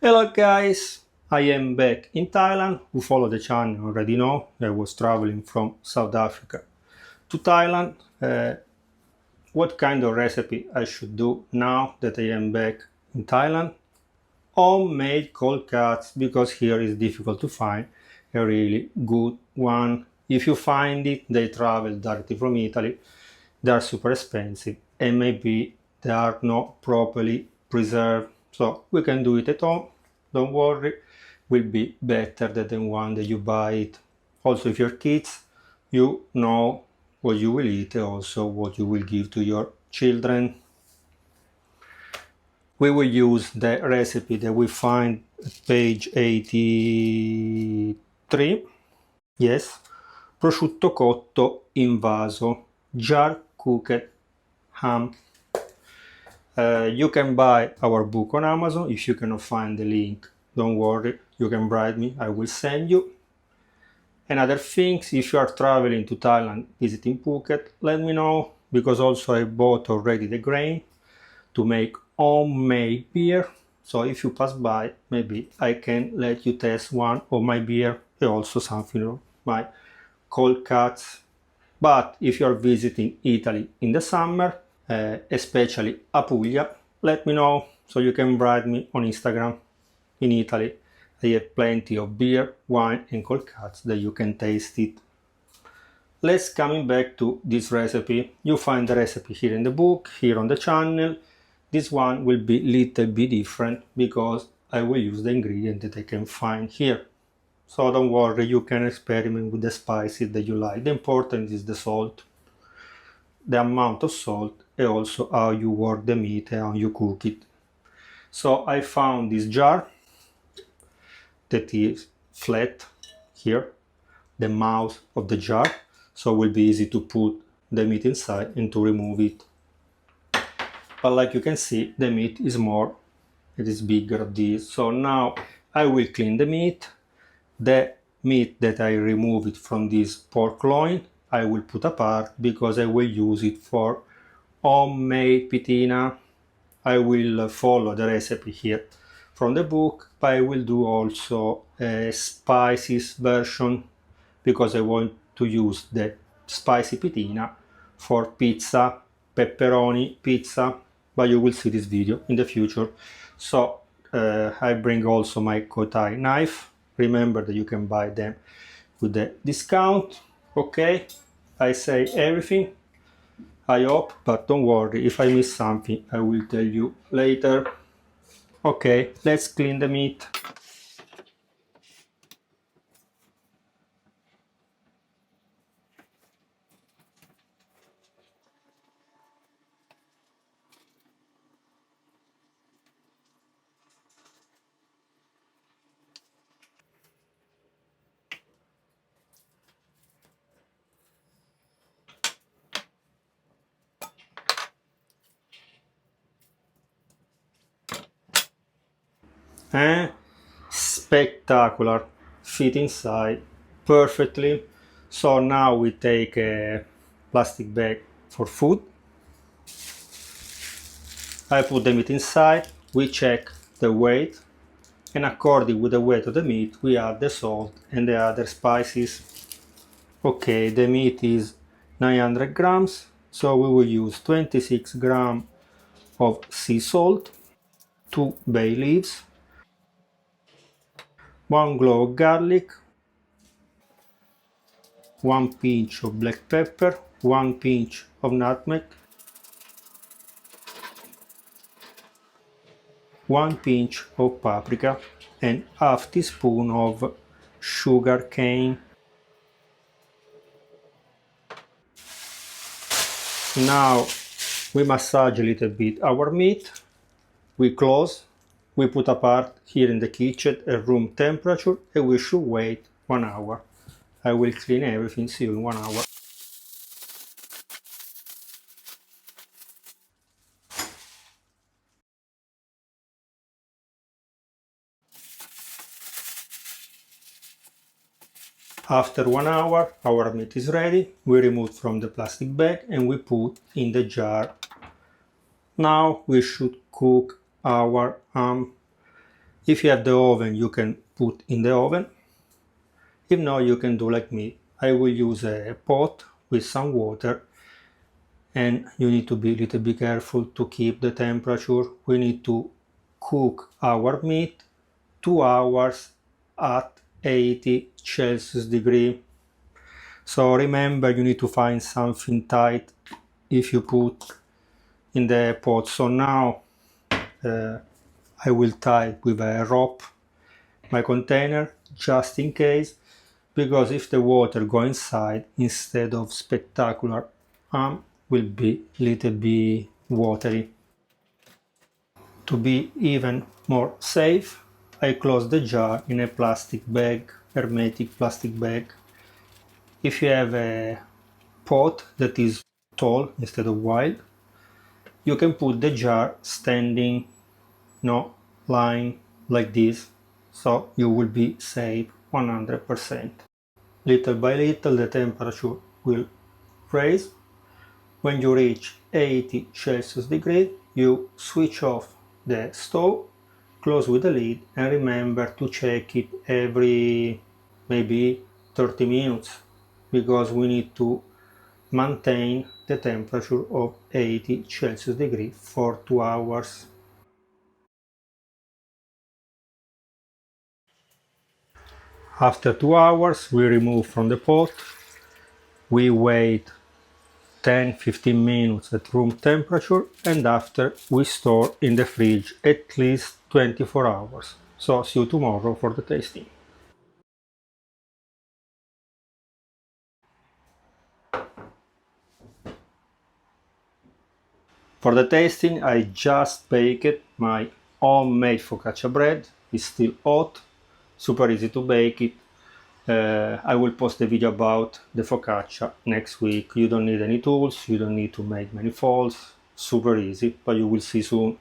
Hello guys, I am back in Thailand. Who follow the channel already know I was traveling from South Africa to Thailand. What kind of recipe I should do now that I am back in Thailand? Homemade cold cuts, because here is difficult to find a really good one. If you find it, they travel directly from Italy. They are super expensive and maybe they are not properly preserved. So we can do it at home. Don't worry, will be better than the one that you buy it. Also, if you're kids, you know what you will eat and also what you will give to your children. We will use the recipe that we find at page 83. Yes, prosciutto cotto in vaso, jar cooked ham. You can buy our book on Amazon. If you cannot find the link, don't worry, you can write me, I will send you. And other things, if you are traveling to Thailand, visiting Phuket, let me know, because also I bought already the grain to make homemade beer. So if you pass by, maybe I can let you test one of my beer and also something of my cold cuts. But if you are visiting Italy in the summer, especially Apulia, let me know so you can write me on Instagram. In Italy, I have plenty of beer, wine and cold cuts that you can taste it. Let's coming back to this recipe. You find the recipe here in the book, here on the channel. This one will be little bit different because I will use the ingredient that I can find here. So don't worry, you can experiment with the spices that you like. The important is the salt, the amount of salt, and also how you work the meat and how you cook it. So I found this jar that is flat here, the mouth of the jar, so it will be easy to put the meat inside and to remove it. But like you can see, the meat is more, it is bigger of this. So now I will clean the meat. The meat that I removed from this pork loin, I will put apart because I will use it for homemade pitina. I will follow the recipe here from the book, but I will do also a spices version because I want to use the spicy pitina for pizza, pepperoni pizza, but you will see this video in the future. So I bring also my kotai knife. Remember that you can buy them with the discount. Okay, I say everything, I hope, but don't worry, if I miss something I will tell you later. Okay, let's clean the meat. Spectacular, fit inside perfectly. So now we take a plastic bag for food. I put the meat inside, we check the weight, and according with the weight of the meat we add the salt and the other spices. Okay, the meat is 900 grams, so we will use 26 grams of sea salt, 2 bay leaves, 1 clove of garlic, 1 pinch of black pepper, 1 pinch of nutmeg, 1 pinch of paprika, and half teaspoon of sugar cane. Now we massage a little bit our meat, we close, we put apart here in the kitchen at room temperature, and we should wait 1 hour. I will clean everything, see you in 1 hour. After 1 hour, our meat is ready. We remove from the plastic bag and we put in the jar. Now we should cook our ham. If you have the oven, you can put in the oven. If not, you can do like me. I will use a pot with some water, and you need to be a little bit careful to keep the temperature. We need to cook our meat 2 hours at 80 Celsius degree. So remember, you need to find something tight if you put in the pot. So now I will tie it with a rope my container just in case, because if the water go inside, instead of spectacular, will be little bit watery. To be even more safe, I close the jar in a plastic bag, hermetic plastic bag. If you have a pot that is tall instead of wide, you can put the jar standing, no, lying like this, so you will be safe 100%. Little by little the temperature will raise. When you reach 80 Celsius degree, you switch off the stove, close with the lid, and remember to check it every maybe 30 minutes, because we need to maintain the temperature of 80 Celsius degree for 2 hours. After 2 hours, we remove from the pot. We wait 10-15 minutes at room temperature, and after we store in the fridge at least 24 hours. So see you tomorrow for the tasting. For the tasting, I just baked my homemade focaccia bread. It's still hot, super easy to bake it. I will post a video about the focaccia next week. You don't need any tools, you don't need to make many folds, super easy, but you will see soon.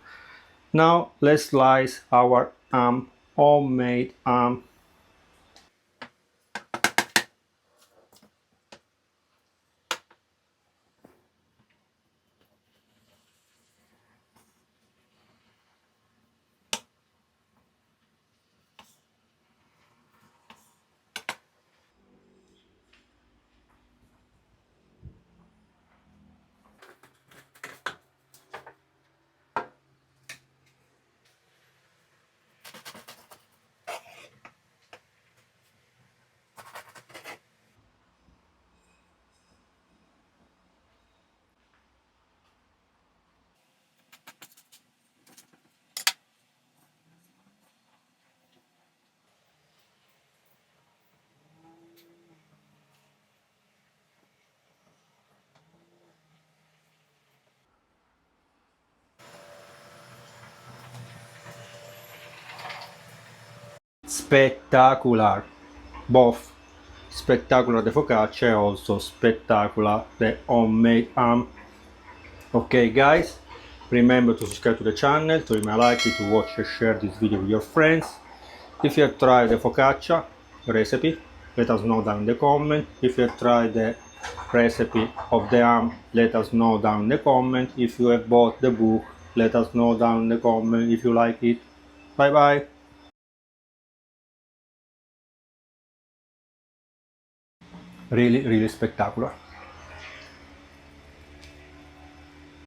Now let's slice our homemade ham. Spectacular! Both spectacular the focaccia and also spectacular the homemade ham. Okay guys, remember to subscribe to the channel, to leave me a like, to watch and share this video with your friends. If you have tried the focaccia recipe, let us know down in the comment. If you have tried the recipe of the ham, let us know down in the comment. If you have bought the book, let us know down in the comment if you like it. Bye bye! Really, really spectacular.